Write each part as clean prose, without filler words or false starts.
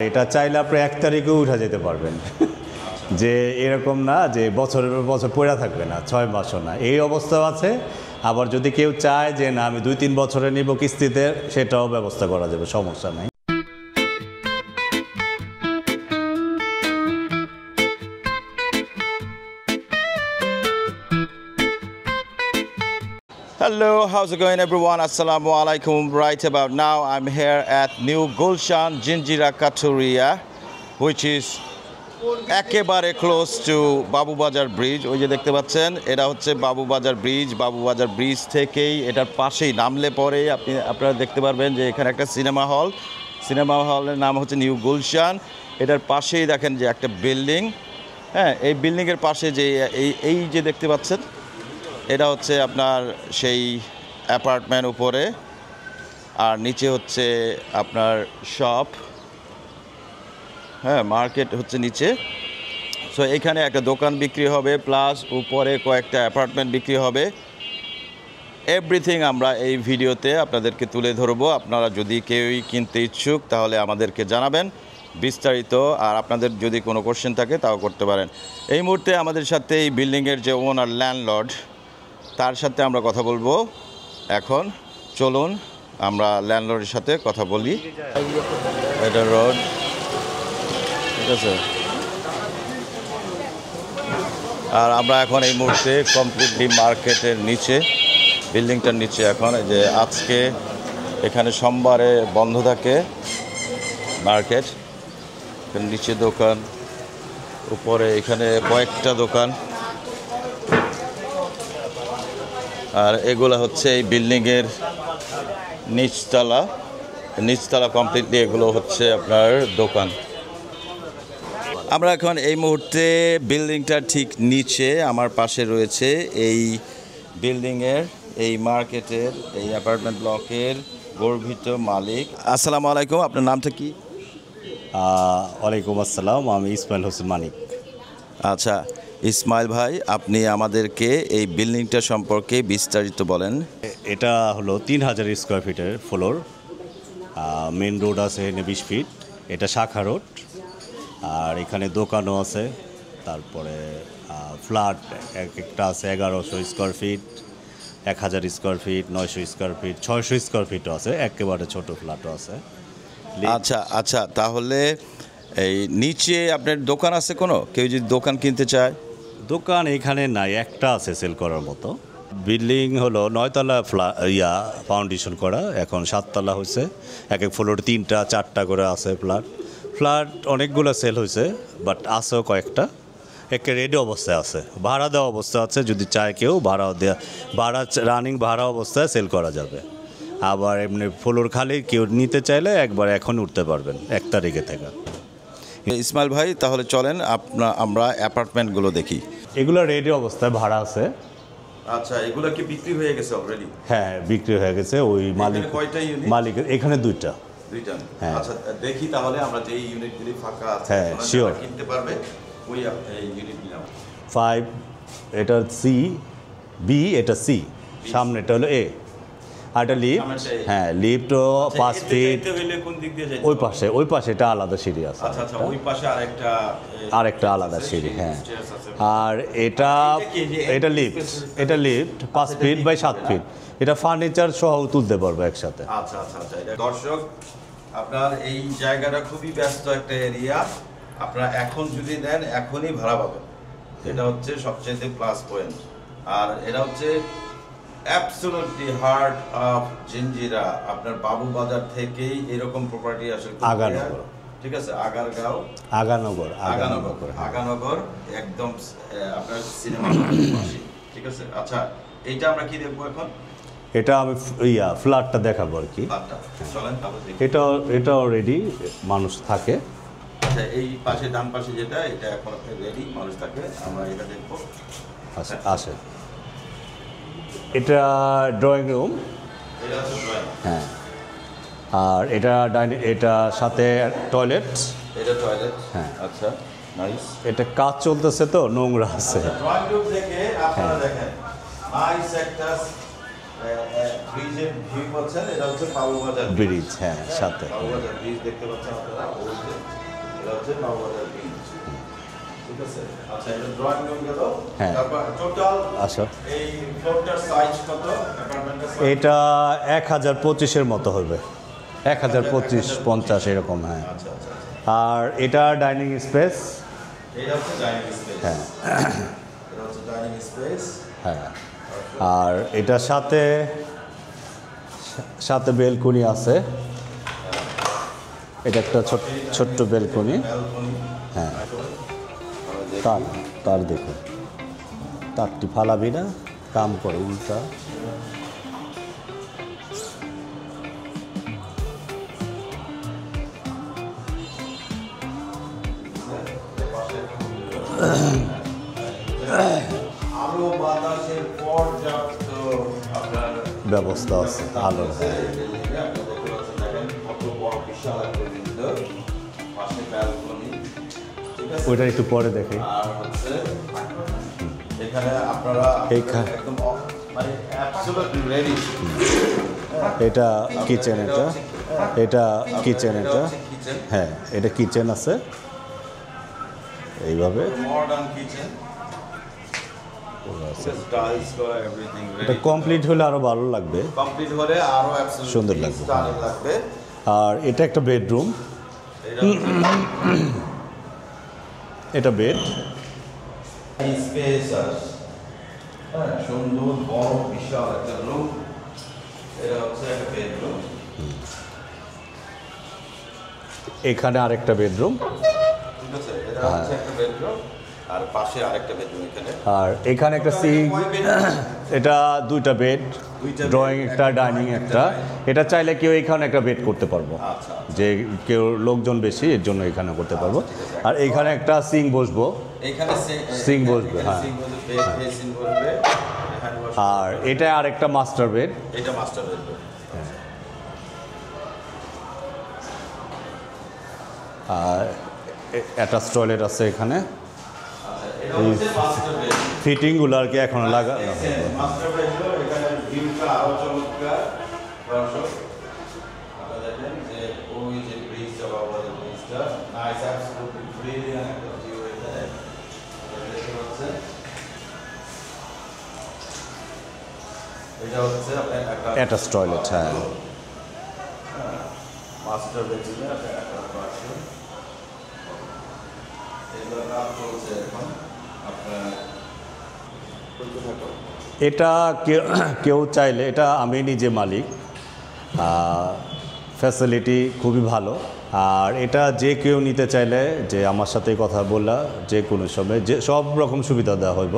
এটা চাইলে আপনি 1 তারিখেও উঠা যেতে পারবেন। যে এরকম না যে বছরের পর বছর পড়ে থাকবে না, 6 মাসও না, এই অবস্থাও আছে। আবার যদি কেউ চায় যে না আমি 2-3 বছরে নিব কিস্তিতে, সেটাও ব্যবস্থা করা যাবে, সমস্যা নাই। Hello, how's it going everyone? Assalamu alaikum. Right about now I'm here at New Gulshan Jinjira Katuria, which is একেবারে ক্লোজ টু বাবুবাজার ব্রিজ। ওই যে দেখতে পাচ্ছেন এটা হচ্ছে বাবুবাজার ব্রিজ। বাবুবাজার ব্রিজ থেকেই এটার পাশেই নামলে পরে আপনারা দেখতে পারবেন যে এখানে একটা সিনেমা হলের নাম হচ্ছে নিউ গুলশান। এটার পাশেই দেখেন যে একটা বিল্ডিং, হ্যাঁ, এই বিল্ডিংয়ের পাশে যে এই যে দেখতে পাচ্ছেন এটা হচ্ছে আপনার সেই অ্যাপার্টমেন্ট উপরে, আর নিচে হচ্ছে আপনার শপ, হ্যাঁ, মার্কেট হচ্ছে নিচে। সো এখানে একটা দোকান বিক্রি হবে, প্লাস উপরে কয়েকটা অ্যাপার্টমেন্ট বিক্রি হবে। এভরিথিং আমরা এই ভিডিওতে আপনাদেরকে তুলে ধরবো। আপনারা যদি কেউই কিনতে ইচ্ছুক তাহলে আমাদেরকে জানাবেন বিস্তারিত, আর আপনাদের যদি কোনো কোশ্চেন থাকে তাও করতে পারেন। এই মুহূর্তে আমাদের সাথে এই বিল্ডিংয়ের যে ওনার ল্যান্ডলর্ড, তার সাথে আমরা কথা বলবো। এখন চলুন আমরা ল্যান্ডলর্ডের সাথে কথা বলি। এটা রোড, ঠিক আছে। আর আমরা এখন এই মুহূর্তে কমপ্লিটলি মার্কেটের নিচে, বিল্ডিংটার নিচে। এখন এই যে আজকে এখানে সোমবারে বন্ধ থাকে মার্কেট। এখানে নিচে দোকান, উপরে এখানে কয়েকটা দোকান, আর এগুলো হচ্ছে এই বিল্ডিংয়ের নিচতলা কমপ্লিটলি এগুলো হচ্ছে আপনার দোকান। আমরা এখন এই মুহূর্তে বিল্ডিংটার ঠিক নিচে, আমার পাশে রয়েছে এই বিল্ডিংয়ের, এই মার্কেটের, এই অ্যাপার্টমেন্ট ব্লকের গর্বিত মালিক। আসসালামু আলাইকুম, আপনার নামটা কি? ওয়ালাইকুম আসসালাম, আমি ইসমাইল হোসেন মানিক। আচ্ছা ইসমাইল ভাই, আপনি আমাদেরকে এই বিল্ডিংটা সম্পর্কে বিস্তারিত বলেন। এটা হলো 3000 স্কোয়ার ফিটের ফ্লোর। মেন রোড আছে 20 ফিট, এটা শাখা রোড। আর এখানে দোকানও আছে, তারপরে ফ্ল্যাট একটা আছে 1100 square feet, 1000 square feet, 900 square feet, 600 square ফিটও আছে, একেবারে ছোট ফ্ল্যাটও আছে। আচ্ছা, তাহলে এই নিচে আপনার দোকান আছে কোনো? কেউ যদি দোকান কিনতে চায়? দোকান এখানে নাই, একটা আছে সেল করার মতো। বিল্ডিং হলো 9 তলা ফাউন্ডেশন করা, এখন 7 তলা হয়েছে। এক ফ্লোর 3টা 4টা করে আছে ফ্ল্যাট অনেকগুলো সেল হয়েছে, বাট আছেও কয়েকটা একে রেডি অবস্থায় আছে, ভাড়া দেওয়া অবস্থা আছে। যদি চায় কেউ রানিং ভাড়া অবস্থায় সেল করা যাবে। আবার এমনি ফ্লোর খালি কেউ নিতে চাইলে একবার এখন উঠতে পারবেন 1 তারিখে থেকে। ইসমাইল ভাই, তাহলে চলেন আমরা অ্যাপার্টমেন্টগুলো দেখি। এগুলো রেডি অবস্থায় ভাড়া আছে। আচ্ছা, এগুলো কি বিক্রি হয়ে গেছে অলরেডি? হ্যাঁ, বিক্রি হয়ে গেছে। ওই মালিকের এখানে দুইটা। হ্যাঁ, আচ্ছা দেখি তাহলে আমরা যে ইউনিটগুলি ফাঁকা আছে, হ্যাঁ শিওর কিনতে পারবে ওই ইউনিটগুলো। 5 এটা সি, বি এটা সি, সামনেটা হলো এ, আর এটা লিফট। হ্যাঁ, লিফটও 5 ফিট। ওই পাশে এটা আলাদা সিঁড়ি আছে। আচ্ছা, ওই পাশে আরেকটা আলাদা সিঁড়ি। হ্যাঁ, আর এটা লিফট 5 ফিট বাই 7 ফিট। এটা ফার্নিচার সহ তুলতে পারবে একসাথে। আচ্ছা, দর্শক, আপনার এই জায়গাটা খুবই ব্যস্ত একটা এরিয়া। আপনারা এখন যদি নেন এখনই ভাড়া পাবেন, এটা হচ্ছে সবচেয়ে প্লাস পয়েন্ট। আর এটা হচ্ছে অ্যাবসলিউটলি হার্ট অফ জিঞ্জিরা। আপনার বাবুবাজার থেকেই এরকম প্রপার্টি আসলে আগানগর, ঠিক আছে, আগানগর একদম আপনার সিনেমা, ঠিক আছে। আচ্ছা, এইটা আমরা কি দেখবো এখন? এটা আমি ফ্ল্যাটটা দেখাবো আর কি। এটা অলরেডি মানুষ থাকে। আচ্ছা, এই পাশে ডান পাশে যেটা, এটা এখন রেডি, মানুষ থাকে। আমরা এটা দেখবো। আসে এটা ড্রয়িং রুম। হ্যাঁ, আর এটা সাথে টয়লেট। হ্যাঁ, আচ্ছা, নাইস। এটা কাজ চলতেছে তো নোংরা আছে। ড্রয়িং রুম থেকে আপনারা দেখেন নাইস একটা ব্রিজের ভিউ পাচ্ছেন। এটা হচ্ছে বাবুবাজার ব্রিজ। হ্যাঁ, সাথে বাবুবাজার ব্রিজ দেখতে পাচ্ছেন আপনারা। হচ্ছে বাবুবাজার বিচ। ঠিক আছে, আচ্ছা এটা ড্রয়িং রুম গেল। হ্যাঁ। তারপর টোটাল আচ্ছা, এই ফ্লোরটার সাইজ কত? অ্যাপার্টমেন্টের সাইজ এটা 1025-এর মতো হবে, 1025-50 এরকম। হ্যাঁ, আচ্ছা আচ্ছা আচ্ছা। আর এটা ডাইনিং স্পেস। এটা হচ্ছে ডাইনিং স্পেস। হ্যাঁ এটা হচ্ছে ডাইনিং স্পেস। হ্যাঁ, আর এটার সাথে সাথে বেলকনি আছে। এটা একটা ছোট্ট বেলকনি। ব্যালকনি। হ্যাঁ, তার তার দেখুন, তারটি ফালাবি না, কাম করে উল্টা। আলো বাতাসের পর্যাপ্ত আপনার ব্যবস্থা আছে আলো। ওইটা একটু পরে দেখি। আর হচ্ছে এখানে আপনারা একদম মানে অ্যাবসলিউটলি রেডি। এটা কিচেন, এটা কিচেন, এটা হ্যাঁ, এটা কিচেন আছে এইভাবে। মডার্ন কিচেন, টাইলস করা, এভরিথিং রেডি। এটা কমপ্লিট হলে আরো ভালো লাগবে, কমপ্লিট হলে আরো অ্যাবসলিউটলি সুন্দর লাগবে। স্টাইলিশ লাগবে। আর এটা একটা বেডরুম, এটা বেড। স্পেস আছে, হ্যাঁ, সুন্দর বড় বিশাল একটা রুম। এটা হচ্ছে একটা বেডরুম। এখানে আরেকটা বেডরুম, ঠিক আছে, এটা হচ্ছে একটা বেডরুম আর পাশে আরেকটা বেডরুম এখানে। আর এখানে একটা সিঙ্ক। এটা দুইটা বেড, ড্রয়িং একটা, ডাইনিং একটা। এটা চাইলে কেউ এখানে একটা বেড করতে পারবো, আচ্ছা যে কেউ লোকজন বেশি এর জন্য এখানে করতে পারবো। আর এখানে একটা সিঙ্ক বসবো, এখানে সিঙ্ক বসবে। হ্যাঁ, সিঙ্ক বসবে, বেসিন বসবে, হ্যান্ড ওয়াশ। আর এটা আরেকটা মাস্টার বেড। এটা মাস্টার বেডরুম। আর অ্যাটাচ টয়লেট আছে এখানে। আচ্ছা, এটা হচ্ছে মাস্টার বেডরুম। ফিটিংগুলো আর কি এখনো লাগানো হবে। মাস্টার বেডরুম, এখানে ভিউটা আরো চমৎকার। দর্শক আপনারা দেখেন যে ওই যে ব্রিজটা, বাবুবাজার ব্রিজটা, নাইস, অ্যাবসলিউটলি ব্রিলিয়ান্ট একটা ভিউ এখানে দেখতে পাচ্ছেন। এটা হচ্ছে আপনার একটা অ্যাটাচ টয়লেট। হ্যাঁ, মাস্টার বেডরুমে আপনার একটা বাথরুম। এগুলো কাজ চলছে এখন আপনার। এটা কেউ চাইলে, এটা আমি নিজে মালিক, ফ্যাসিলিটি খুবই ভালো। আর এটা যে কেউ নিতে চাইলে, যে আমার সাথে কথা বললা, যে কোনো সময় যে সব রকম সুবিধা দেওয়া হইব।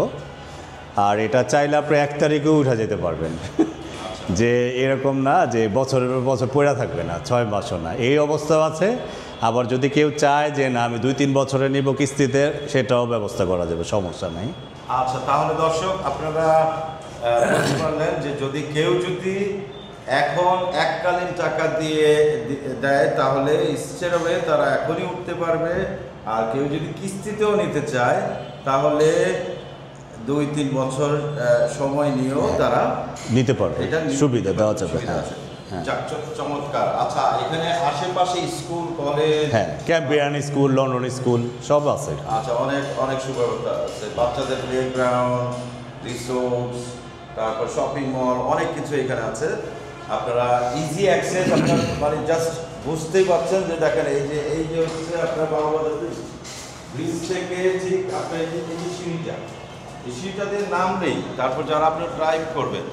আর এটা চাইলে আপনি 1 তারিখেও উঠা যেতে পারবেন, যে এরকম না যে বছরের পর বছর পড়ে থাকবে না, 6 মাসও না, এই অবস্থাও আছে। আবার যদি কেউ চায় যে না আমি 2-3 বছরে নিব কিস্তিতে, সেটাও ব্যবস্থা করা যাবে, সমস্যা নেই। আচ্ছা, তাহলে দর্শক আপনারা বুঝতে পারলেন যে যদি এখন এককালীন টাকা দিয়ে দেয় তাহলে স্টেরবে তারা এখনই উঠতে পারবে। আর কেউ যদি কিস্তিতেও নিতে চায় তাহলে 2-3 বছর সময় নিয়েও তারা নিতে পারবে, এটা সুবিধা দেওয়া যাবে। সুবিধা হ্যাঁ আছে। হ্যাঁ যাক, চমৎকার। আচ্ছা, এখানে আশেপাশে স্কুল, কলেজ, হ্যাঁ, ক্যাম্পিয়ান স্কুল, লন্ডন স্কুল সব আছে। আচ্ছা, অনেক অনেক সুব্যবস্থা আছে। বাচ্চাদের প্লেগ্রাউন্ড, রিসোর্টস, তারপর শপিং মল, অনেক কিছু এখানে আছে। আপনারা ইজি অ্যাক্সেস, আপনার মানে জাস্ট বুঝতেই পারছেন যে দেখেন এই যে হচ্ছে আপনার বাবুবাজার ব্রিজ থেকে ঠিক আপনার এই যে সিঁড়িটা, এই সিঁড়িটা দিয়ে নামলেই, তারপর যারা আপনার ড্রাইভ করবেন,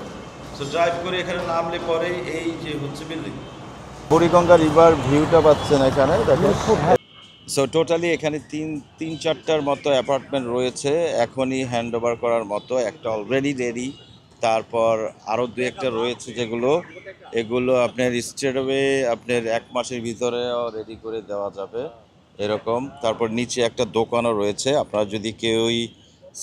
সো ড্রাইভ করে এখানে নামলে পরেই এই যে হচ্ছে বিল্ডিং, বুড়িগঙ্গা রিভার ভিউটা পাচ্ছেন এখানে দেখেন। সো টোটালি এখানে তিন চারটার মতো অ্যাপার্টমেন্ট রয়েছে এখনই হ্যান্ড ওভার করার মতো। একটা অলরেডি রেডি, তারপর আরও 2-1টা রয়েছে এগুলো আপনার স্টেটওয়ে আপনার 1 মাসের ভিতরেও রেডি করে দেওয়া যাবে এরকম। তারপর নিচে একটা দোকানও রয়েছে। আপনারা যদি কেউই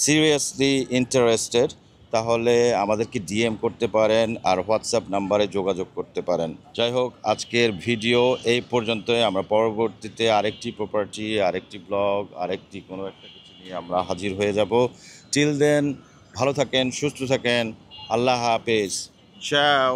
সিরিয়াসলি ইন্টারেস্টেড তাহলে আমাদেরকে ডিএম করতে পারেন আর হোয়াটসঅ্যাপ নাম্বারে যোগাযোগ করতে পারেন। যাই হোক, আজকের ভিডিও এই পর্যন্তই। আমরা পরবর্তীতে আরেকটি প্রপার্টি, আরেকটি ব্লগ, আরেকটি কোনো একটা কিছু নিয়ে আমরা হাজির হয়ে যাব। টিল দেন ভালো থাকেন, সুস্থ থাকেন, আল্লাহ হাফেজ, চাও।